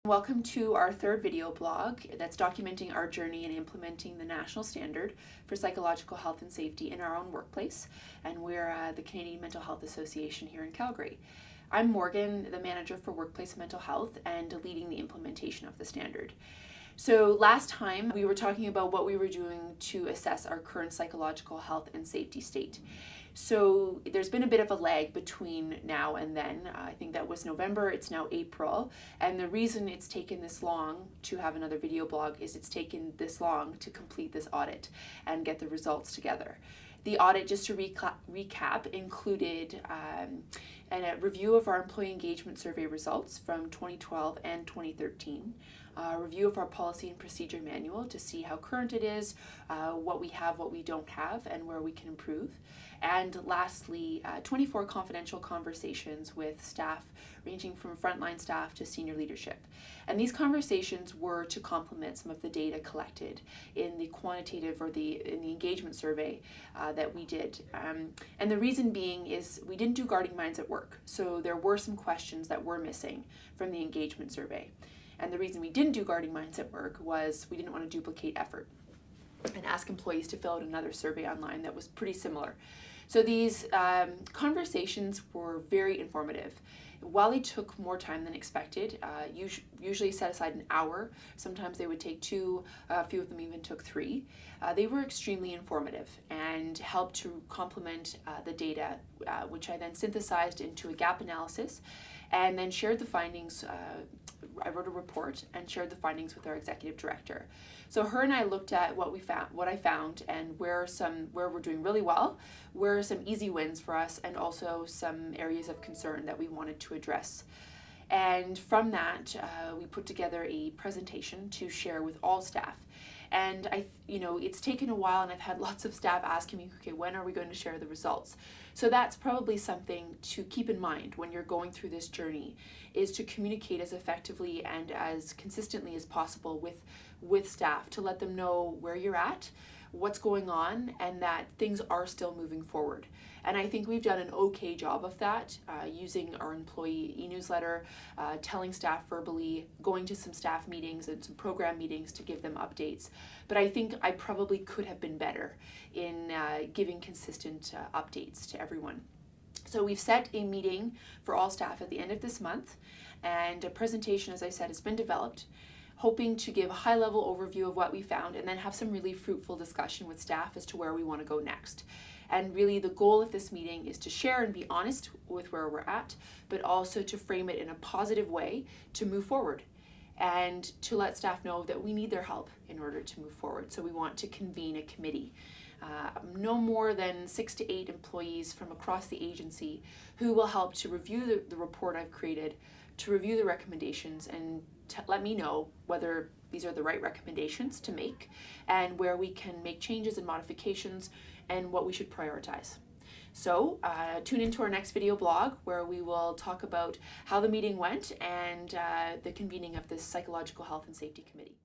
Welcome to our third video blog that's documenting our journey in implementing the national standard for psychological health and safety in our own workplace, and we're the Canadian Mental Health Association here in Calgary. I'm Morgan, the manager for workplace mental health and leading the implementation of the standard. So last time we were talking about what we were doing to assess our current psychological health and safety state. So there's been a bit of a lag between now and then. I think that was November, it's now April. And the reason it's taken this long to have another video blog is it's taken this long to complete this audit and get the results together. The audit, just to recap, included a review of our employee engagement survey results from 2012 and 2013, a review of our policy and procedure manual to see how current it is, what we have, what we don't have, and where we can improve. And lastly, 24 confidential conversations with staff ranging from frontline staff to senior leadership. And these conversations were to complement some of the data collected in the quantitative or in the engagement survey that we did. And the reason being is we didn't do guarding minds at work. So there were some questions that were missing from the engagement survey. And the reason we didn't do guarding minds at work was we didn't want to duplicate effort and ask employees to fill out another survey online that was pretty similar. So these conversations were very informative. While they took more time than expected, usually set aside an hour, sometimes they would take two, a few of them even took three, they were extremely informative and helped to complement the data, which I then synthesized into a gap analysis and then shared the findings. I wrote a report and shared the findings with our executive director. So her and I looked at what I found, and where we're doing really well, where are some easy wins for us, and also some areas of concern that we wanted to address. And from that, we put together a presentation to share with all staff. And it's taken a while, and I've had lots of staff asking me, okay, when are we going to share the results? So that's probably something to keep in mind when you're going through this journey, is to communicate as effectively and as consistently as possible with staff, to let them know where you're at, what's going on, and that things are still moving forward. And I think we've done an okay job of that, using our employee e-newsletter, telling staff verbally, going to some staff meetings and some program meetings to give them updates. But I think I probably could have been better in giving consistent updates to everyone. So we've set a meeting for all staff at the end of this month, and a presentation, as I said, has been developed, hoping to give a high-level overview of what we found and then have some really fruitful discussion with staff as to where we want to go next. And really the goal of this meeting is to share and be honest with where we're at, but also to frame it in a positive way to move forward and to let staff know that we need their help in order to move forward. So we want to convene a committee. No more than 6 to 8 employees from across the agency who will help to review the report I've created, to review the recommendations, and to let me know whether these are the right recommendations to make and where we can make changes and modifications and what we should prioritize. So tune into our next video blog where we will talk about how the meeting went and the convening of this Psychological Health and Safety Committee.